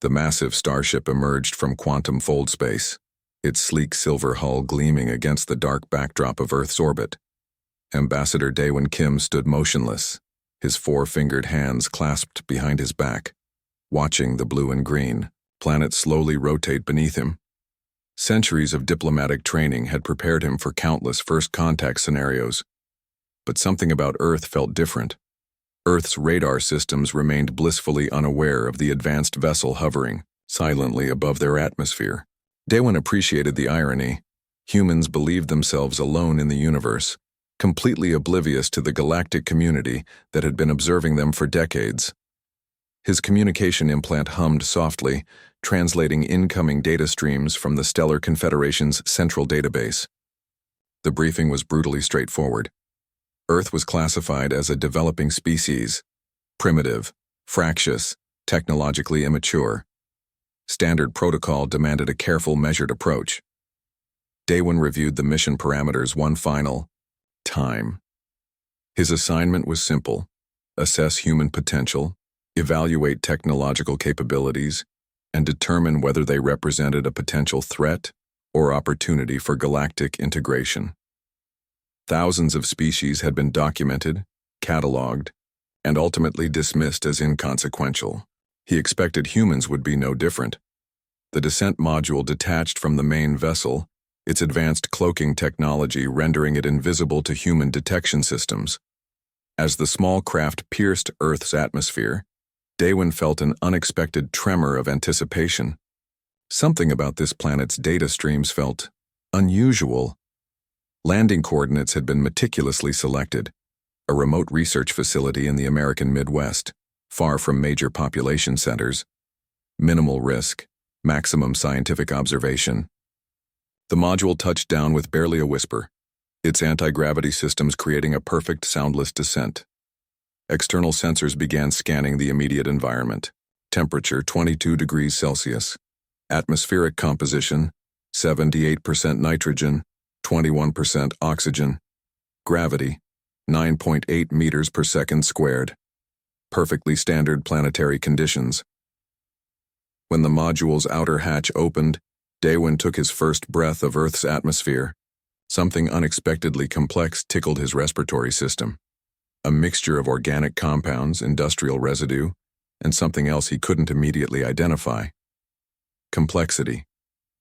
The massive starship emerged from quantum fold space, its sleek silver hull gleaming against the dark backdrop of Earth's orbit. Ambassador Daewon Kim stood motionless, his four-fingered hands clasped behind his back, watching the blue and green planet slowly rotate beneath him. Centuries of diplomatic training had prepared him for countless first contact scenarios, but something about Earth felt different. Earth's radar systems remained blissfully unaware of the advanced vessel hovering silently above their atmosphere. Daewon appreciated the irony. Humans believed themselves alone in the universe, completely oblivious to the galactic community that had been observing them for decades. His communication implant hummed softly, translating incoming data streams from the Stellar Confederation's central database. The briefing was brutally straightforward. Earth was classified as a developing species, primitive, fractious, technologically immature. Standard protocol demanded a careful, measured approach. Daewon reviewed the mission parameters one final time. His assignment was simple: assess human potential, evaluate technological capabilities, and determine whether they represented a potential threat or opportunity for galactic integration. Thousands of species had been documented, catalogued, and ultimately dismissed as inconsequential. He expected humans would be no different. The descent module detached from the main vessel, its advanced cloaking technology rendering it invisible to human detection systems. As the small craft pierced Earth's atmosphere, Daewon felt an unexpected tremor of anticipation. Something about this planet's data streams felt unusual. Landing coordinates had been meticulously selected: a remote research facility in the American Midwest, far from major population centers. Minimal risk, maximum scientific observation. The module touched down with barely a whisper, its anti-gravity systems creating a perfect soundless descent. External sensors began scanning the immediate environment. Temperature 22 degrees Celsius. Atmospheric composition 78% nitrogen, 21% oxygen. Gravity 9.8 meters per second squared. Perfectly standard planetary conditions. When the module's outer hatch opened, Daewon took his first breath of Earth's atmosphere. Something unexpectedly complex tickled his respiratory system. A mixture of organic compounds, industrial residue, and something else he couldn't immediately identify. Complexity.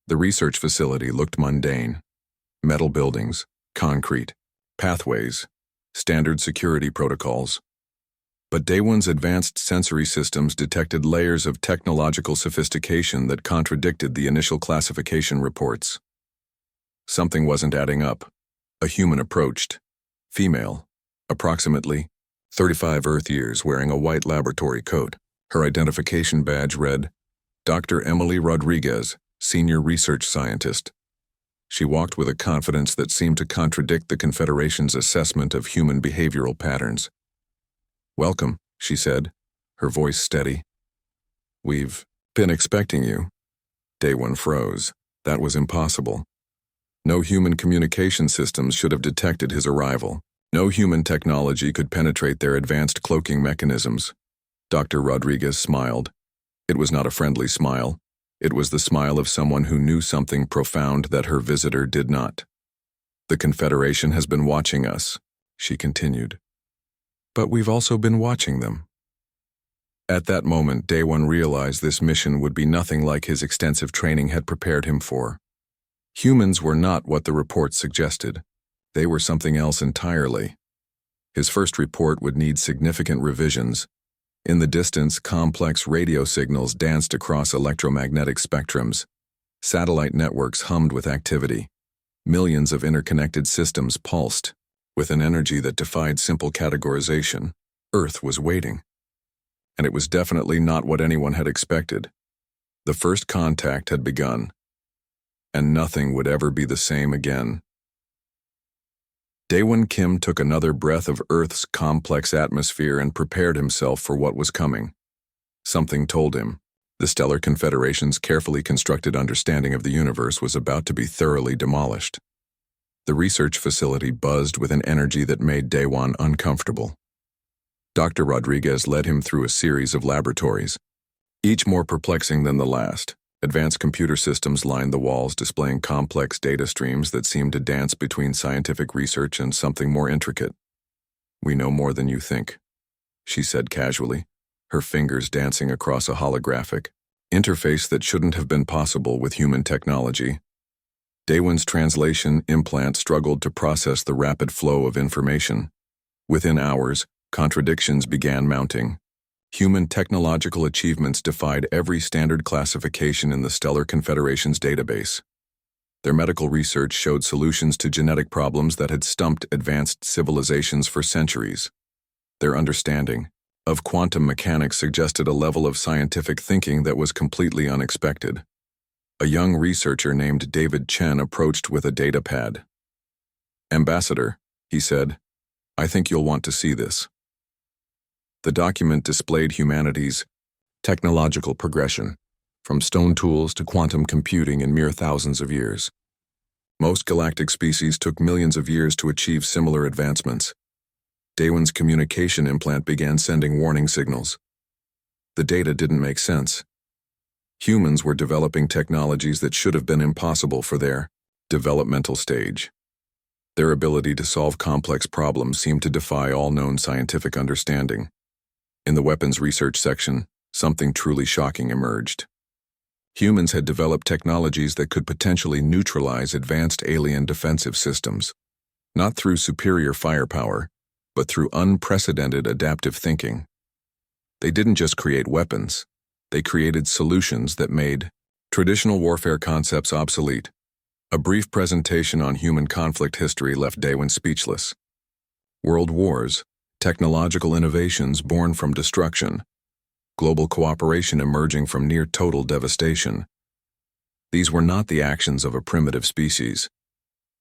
The research facility looked mundane. Metal buildings, concrete, pathways, standard security protocols. But Daewon's advanced sensory systems detected layers of technological sophistication that contradicted the initial classification reports. Something wasn't adding up. A human approached. Female. Approximately 35 Earth years, wearing a white laboratory coat. Her identification badge read, Dr. Emily Rodriguez, Senior Research Scientist. She walked with a confidence that seemed to contradict the Confederation's assessment of human behavioral patterns. Welcome, she said, her voice steady. We've been expecting you. Daewon froze. That was impossible. No human communication systems should have detected his arrival. No human technology could penetrate their advanced cloaking mechanisms. Dr. Rodriguez smiled. It was not a friendly smile. It was the smile of someone who knew something profound that her visitor did not. The Confederation has been watching us, she continued. But we've also been watching them. At that moment, Daewon realized this mission would be nothing like his extensive training had prepared him for. Humans were not what the reports suggested. They were something else entirely. His first report would need significant revisions. In the distance, complex radio signals danced across electromagnetic spectrums. Satellite networks hummed with activity. Millions of interconnected systems pulsed. With an energy that defied simple categorization, Earth was waiting. And it was definitely not what anyone had expected. The first contact had begun. And nothing would ever be the same again. Daewon Kim took another breath of Earth's complex atmosphere and prepared himself for what was coming. Something told him the Stellar Confederation's carefully constructed understanding of the universe was about to be thoroughly demolished. The research facility buzzed with an energy that made Daewon uncomfortable. Dr. Rodriguez led him through a series of laboratories. each more perplexing than the last. Advanced computer systems lined the walls, displaying complex data streams that seemed to dance between scientific research and something more intricate. "We know more than you think," she said casually, her fingers dancing across a holographic interface that shouldn't have been possible with human technology. Daywin's translation implant struggled to process the rapid flow of information. Within hours, contradictions began mounting. Human technological achievements defied every standard classification in the Stellar Confederation's database. Their medical research showed solutions to genetic problems that had stumped advanced civilizations for centuries. Their understanding of quantum mechanics suggested a level of scientific thinking that was completely unexpected. A young researcher named David Chen approached with a datapad. "Ambassador," he said, "I think you'll want to see this." The document displayed humanity's technological progression, from stone tools to quantum computing in mere thousands of years. Most galactic species took millions of years to achieve similar advancements. Daywin's communication implant began sending warning signals. The data didn't make sense. Humans were developing technologies that should have been impossible for their developmental stage. Their ability to solve complex problems seemed to defy all known scientific understanding. In the weapons research section, something truly shocking emerged. Humans had developed technologies that could potentially neutralize advanced alien defensive systems, not through superior firepower, but through unprecedented adaptive thinking. They didn't just create weapons, they created solutions that made traditional warfare concepts obsolete. A brief presentation on human conflict history left Daywin speechless. World wars, technological innovations born from destruction, global cooperation emerging from near-total devastation. These were not the actions of a primitive species.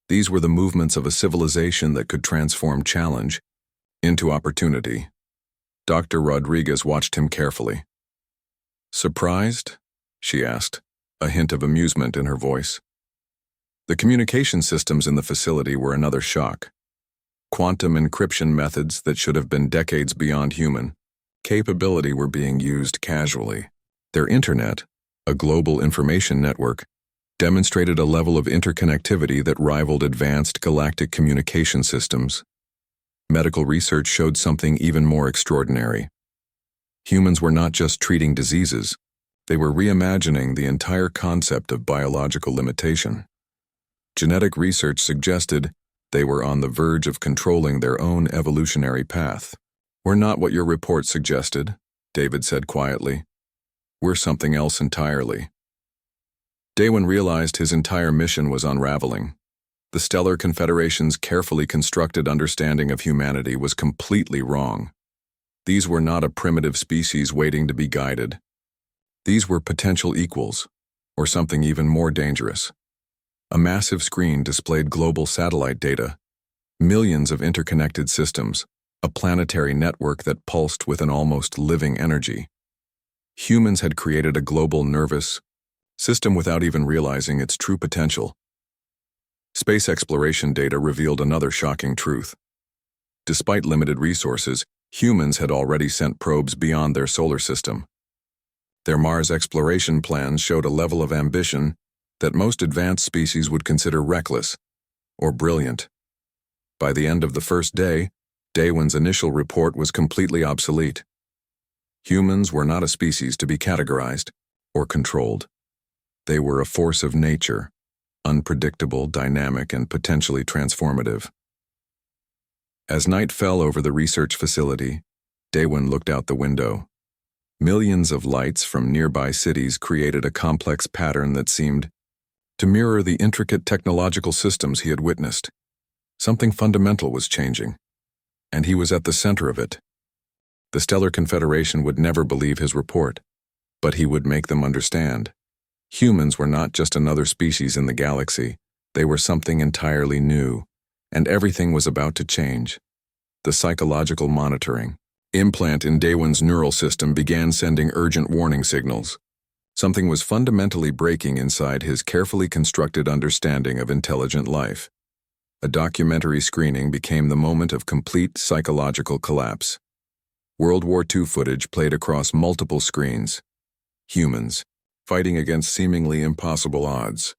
These were the movements of a civilization that could transform challenge into opportunity. Dr. Rodriguez watched him carefully. "Surprised?" she asked, a hint of amusement in her voice. The communication systems in the facility were another shock. Quantum encryption methods that should have been decades beyond human capability were being used casually. Their internet, a global information network, demonstrated a level of interconnectivity that rivaled advanced galactic communication systems. Medical research showed something even more extraordinary. Humans were not just treating diseases, they were reimagining the entire concept of biological limitation. Genetic research suggested they were on the verge of controlling their own evolutionary path. "We're not what your report suggested," David said quietly. "We're something else entirely." Daywin realized his entire mission was unraveling. The Stellar Confederation's carefully constructed understanding of humanity was completely wrong. These were not a primitive species waiting to be guided. These were potential equals, or something even more dangerous. A massive screen displayed global satellite data, millions of interconnected systems, a planetary network that pulsed with an almost living energy. Humans had created a global nervous system without even realizing its true potential. Space exploration data revealed another shocking truth. Despite limited resources, humans had already sent probes beyond their solar system. Their Mars exploration plans showed a level of ambition that most advanced species would consider reckless or brilliant. By the end of the first day, Daywin's initial report was completely obsolete. Humans were not a species to be categorized or controlled. They were a force of nature, unpredictable, dynamic, and potentially transformative. As night fell over the research facility, Daywin looked out the window. Millions of lights from nearby cities created a complex pattern that seemed to mirror the intricate technological systems he had witnessed. Something fundamental was changing, and he was at the center of it. The Stellar Confederation would never believe his report, but he would make them understand. Humans were not just another species in the galaxy, they were something entirely new, and everything was about to change. The psychological monitoring implant in Daywin's neural system began sending urgent warning signals. Something was fundamentally breaking inside his carefully constructed understanding of intelligent life. A documentary screening became the moment of complete psychological collapse. World War II footage played across multiple screens. Humans, fighting against seemingly impossible odds.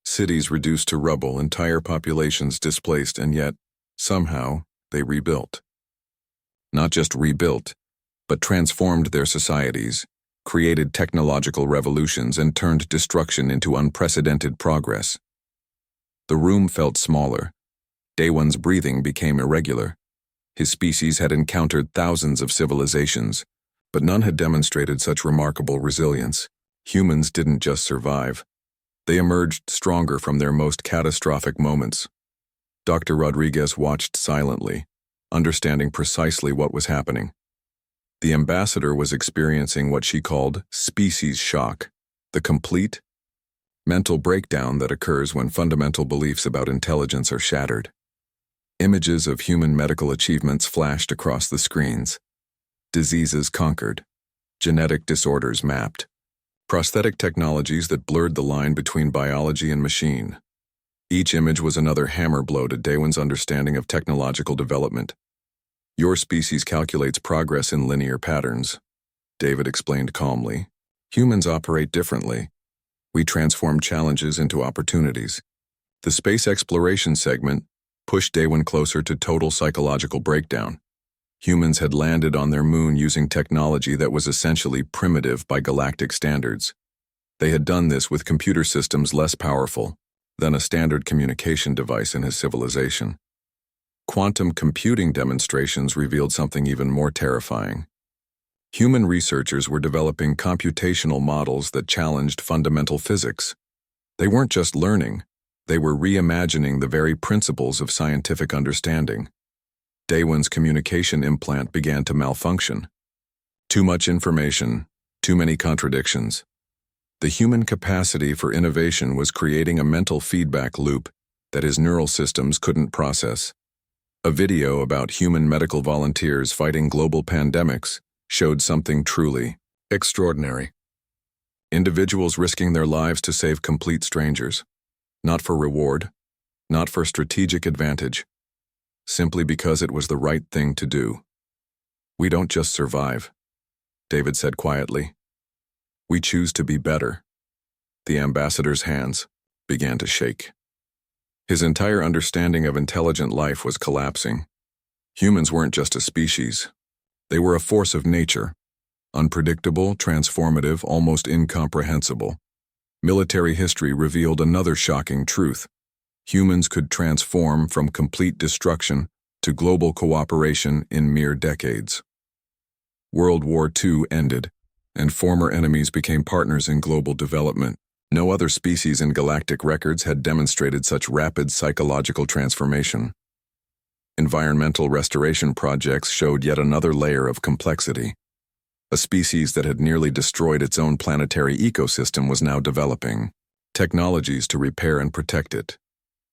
Cities reduced to rubble, entire populations displaced, and yet, somehow, they rebuilt. Not just rebuilt, but transformed their societies, created technological revolutions, and turned destruction into unprecedented progress. The room felt smaller. Day One's breathing became irregular. His species had encountered thousands of civilizations, but none had demonstrated such remarkable resilience. Humans didn't just survive. They emerged stronger from their most catastrophic moments. Dr. Rodriguez watched silently, understanding precisely what was happening. The ambassador was experiencing what she called species shock, the complete mental breakdown that occurs when fundamental beliefs about intelligence are shattered. Images of human medical achievements flashed across the screens. Diseases conquered, genetic disorders mapped, prosthetic technologies that blurred the line between biology and machine. Each image was another hammer blow to Daywin's understanding of technological development. Your species calculates progress in linear patterns, David explained calmly. Humans operate differently. We transform challenges into opportunities. The space exploration segment pushed Daywin closer to total psychological breakdown. Humans had landed on their moon using technology that was essentially primitive by galactic standards. They had done this with computer systems less powerful than a standard communication device in his civilization. Quantum computing demonstrations revealed something even more terrifying. Human researchers were developing computational models that challenged fundamental physics. They weren't just learning, they were reimagining the very principles of scientific understanding. Daywin's communication implant began to malfunction. Too much information, too many contradictions. The human capacity for innovation was creating a mental feedback loop that his neural systems couldn't process. A video about human medical volunteers fighting global pandemics showed something truly extraordinary. Individuals risking their lives to save complete strangers. Not for reward, not for strategic advantage, simply because it was the right thing to do. We don't just survive, David said quietly. We choose to be better. The ambassador's hands began to shake. His entire understanding of intelligent life was collapsing. Humans weren't just a species. They were a force of nature, unpredictable, transformative, almost incomprehensible. Military history revealed another shocking truth. Humans could transform from complete destruction to global cooperation in mere decades. World War II ended, and former enemies became partners in global development. No other species in galactic records had demonstrated such rapid psychological transformation. Environmental restoration projects showed yet another layer of complexity. A species that had nearly destroyed its own planetary ecosystem was now developing technologies to repair and protect it,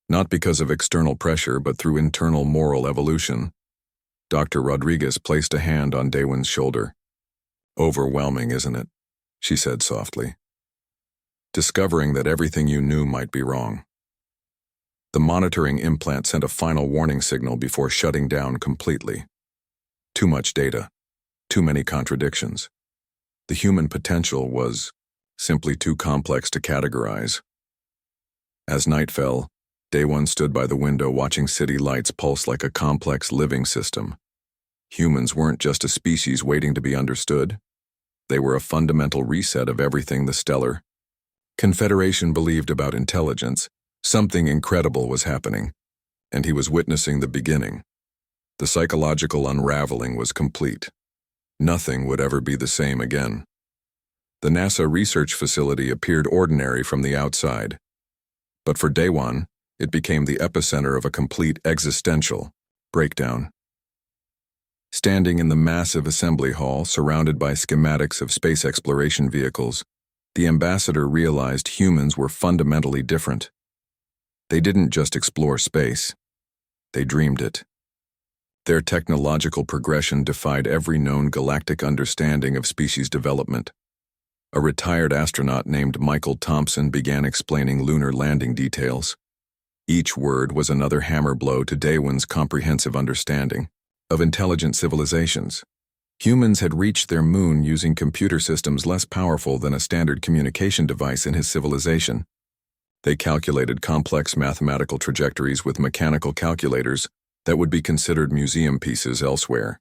not because of external pressure but through internal moral evolution. Dr. Rodriguez placed a hand on Daywin's shoulder. Overwhelming, isn't it? She said softly. Discovering that everything you knew might be wrong. The monitoring implant sent a final warning signal before shutting down completely. Too much data. Too many contradictions. The human potential was simply too complex to categorize. As night fell, Daywin stood by the window watching city lights pulse like a complex living system. Humans weren't just a species waiting to be understood. They were a fundamental reset of everything the stellar Confederation believed about intelligence. Something incredible was happening, and he was witnessing the beginning. The psychological unraveling was complete. Nothing would ever be the same again. The NASA research facility appeared ordinary from the outside, but for Daywin, it became the epicenter of a complete existential breakdown. Standing in the massive assembly hall surrounded by schematics of space exploration vehicles, the ambassador realized humans were fundamentally different. They didn't just explore space, they dreamed it. Their technological progression defied every known galactic understanding of species development. A retired astronaut named Michael Thompson began explaining lunar landing details. Each word was another hammer blow to Daywin's comprehensive understanding of intelligent civilizations. Humans had reached their moon using computer systems less powerful than a standard communication device in his civilization. They calculated complex mathematical trajectories with mechanical calculators that would be considered museum pieces elsewhere.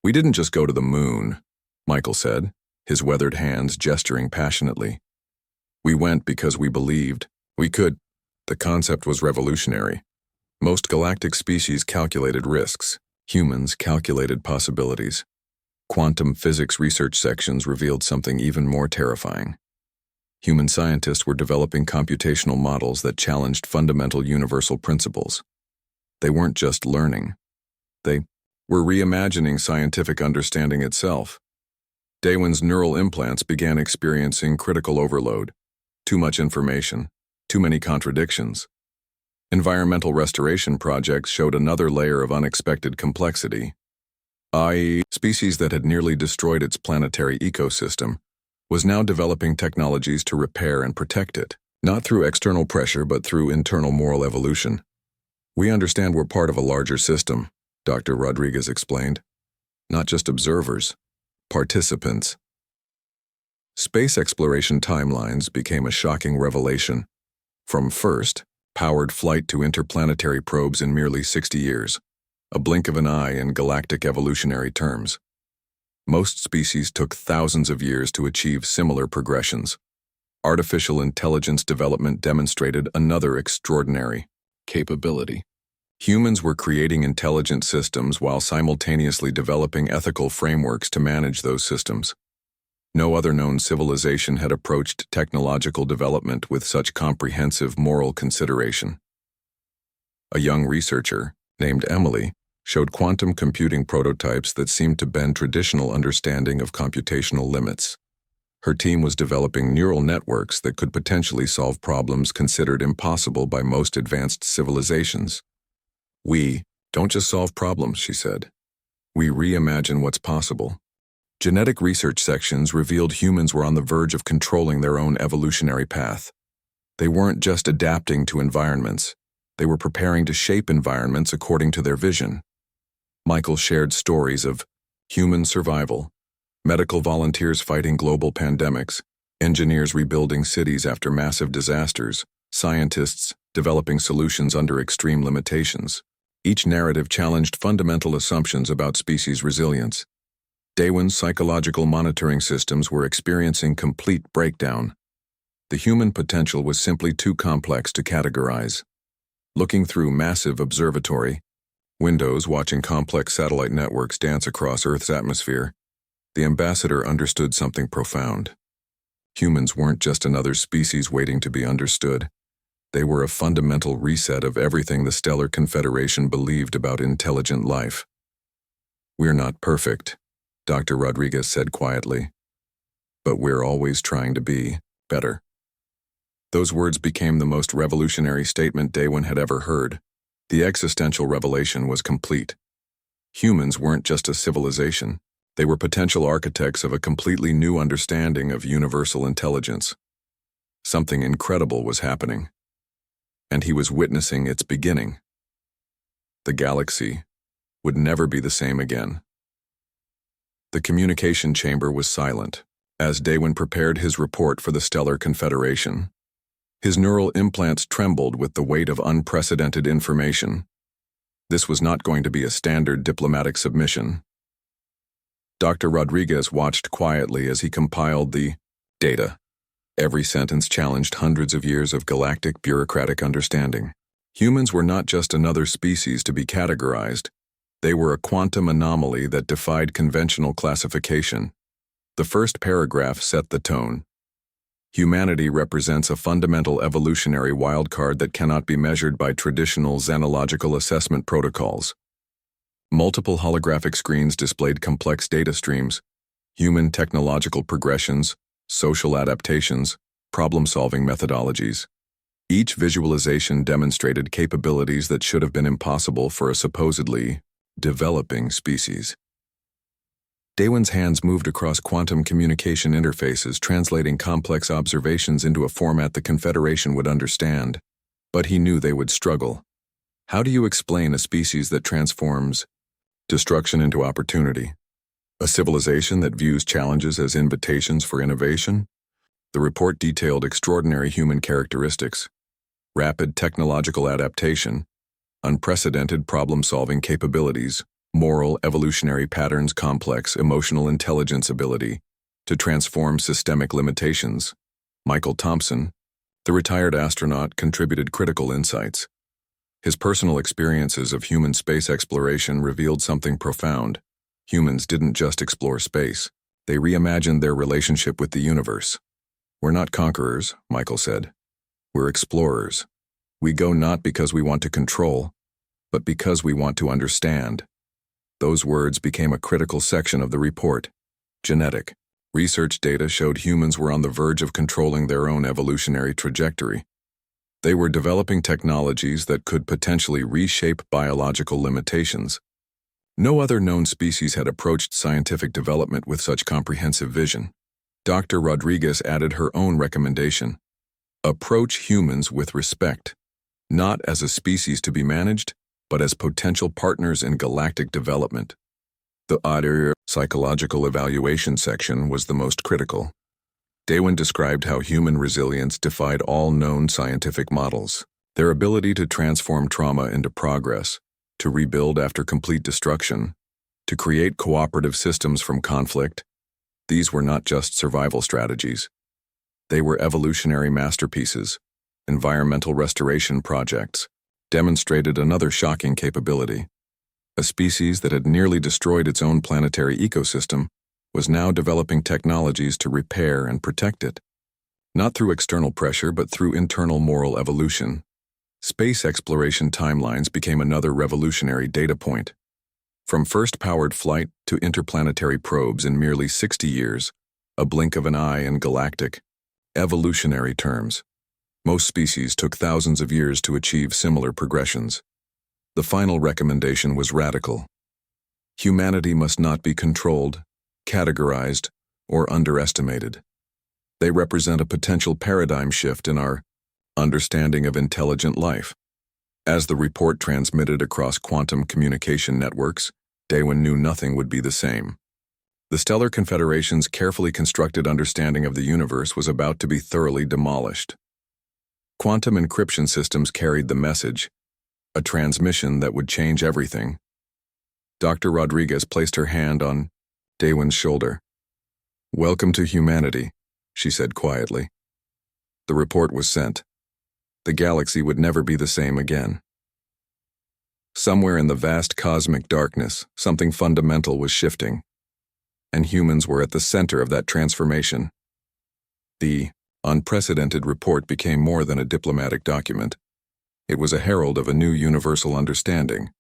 "We didn't just go to the moon," Michael said, his weathered hands gesturing passionately. "We went because we believed we could." The concept was revolutionary. Most galactic species calculated risks. Humans calculated possibilities. Quantum physics research sections revealed something even more terrifying. Human scientists were developing computational models that challenged fundamental universal principles. They weren't just learning. They were reimagining scientific understanding itself. Daywin's neural implants began experiencing critical overload. Too much information. Too many contradictions. Environmental restoration projects showed another layer of unexpected complexity, i.e., species that had nearly destroyed its planetary ecosystem was now developing technologies to repair and protect it, not through external pressure but through internal moral evolution. "We understand we're part of a larger system," Dr. Rodriguez explained. "Not just observers, participants." Space exploration timelines became a shocking revelation. From first, powered flight to interplanetary probes in merely 60 years, a blink of an eye in galactic evolutionary terms. Most species took thousands of years to achieve similar progressions. Artificial intelligence development demonstrated another extraordinary capability. Humans were creating intelligent systems while simultaneously developing ethical frameworks to manage those systems. No other known civilization had approached technological development with such comprehensive moral consideration. A young researcher, named Emily, showed quantum computing prototypes that seemed to bend traditional understanding of computational limits. Her team was developing neural networks that could potentially solve problems considered impossible by most advanced civilizations. "We don't just solve problems," she said. "We reimagine what's possible." Genetic research sections revealed humans were on the verge of controlling their own evolutionary path. They weren't just adapting to environments. They were preparing to shape environments according to their vision. Michael shared stories of human survival, medical volunteers fighting global pandemics, engineers rebuilding cities after massive disasters, scientists developing solutions under extreme limitations. Each narrative challenged fundamental assumptions about species resilience. Daywin's psychological monitoring systems were experiencing complete breakdown. The human potential was simply too complex to categorize. Looking through massive observatory windows watching complex satellite networks dance across Earth's atmosphere, the ambassador understood something profound. Humans weren't just another species waiting to be understood. They were a fundamental reset of everything the Stellar Confederation believed about intelligent life. "We're not perfect," Dr. Rodriguez said quietly, "but we're always trying to be better." Those words became the most revolutionary statement Daywin had ever heard. The existential revelation was complete. Humans weren't just a civilization. They were potential architects of a completely new understanding of universal intelligence. Something incredible was happening, and he was witnessing its beginning. The galaxy would never be the same again. The communication chamber was silent as Daywin prepared his report for the Stellar Confederation. His neural implants trembled with the weight of unprecedented information. This was not going to be a standard diplomatic submission. Dr. Rodriguez watched quietly as he compiled the data. Every sentence challenged hundreds of years of galactic bureaucratic understanding. Humans were not just another species to be categorized. They were a quantum anomaly that defied conventional classification. The first paragraph set the tone. Humanity represents a fundamental evolutionary wildcard that cannot be measured by traditional xenological assessment protocols. Multiple holographic screens displayed complex data streams, human technological progressions, social adaptations, problem-solving methodologies. Each visualization demonstrated capabilities that should have been impossible for a supposedly developing species. Daywin's hands moved across quantum communication interfaces, translating complex observations into a format the Confederation would understand. But he knew they would struggle. How do you explain a species that transforms destruction into opportunity? A civilization that views challenges as invitations for innovation? The report detailed extraordinary human characteristics, rapid technological adaptation, unprecedented problem-solving capabilities, moral evolutionary patterns, complex emotional intelligence, ability to transform systemic limitations. Michael Thompson, the retired astronaut, contributed critical insights. His personal experiences of human space exploration revealed something profound. Humans didn't just explore space. They reimagined their relationship with the universe. "We're not conquerors," Michael said. "We're explorers. We go not because we want to control, but because we want to understand." Those words became a critical section of the report. Genetic. Research data showed humans were on the verge of controlling their own evolutionary trajectory. They were developing technologies that could potentially reshape biological limitations. No other known species had approached scientific development with such comprehensive vision. Dr. Rodriguez added her own recommendation. Approach humans with respect, not as a species to be managed, but as potential partners in galactic development. The audio psychological evaluation section was the most critical. Daewin described how human resilience defied all known scientific models. Their ability to transform trauma into progress, to rebuild after complete destruction, to create cooperative systems from conflict. These were not just survival strategies. They were evolutionary masterpieces. Environmental restoration projects demonstrated another shocking capability. A species that had nearly destroyed its own planetary ecosystem was now developing technologies to repair and protect it. Not through external pressure, but through internal moral evolution. Space exploration timelines became another revolutionary data point. From first powered flight to interplanetary probes in merely 60 years, a blink of an eye in galactic, evolutionary terms. Most species took thousands of years to achieve similar progressions. The final recommendation was radical. Humanity must not be controlled, categorized, or underestimated. They represent a potential paradigm shift in our understanding of intelligent life. As the report transmitted across quantum communication networks, Daewin knew nothing would be the same. The Stellar Confederation's carefully constructed understanding of the universe was about to be thoroughly demolished. Quantum encryption systems carried the message, a transmission that would change everything. Dr. Rodriguez placed her hand on Daewin's shoulder. "Welcome to humanity," she said quietly. The report was sent. The galaxy would never be the same again. Somewhere in the vast cosmic darkness, something fundamental was shifting, and humans were at the center of that transformation. The unprecedented report became more than a diplomatic document. It was a herald of a new universal understanding.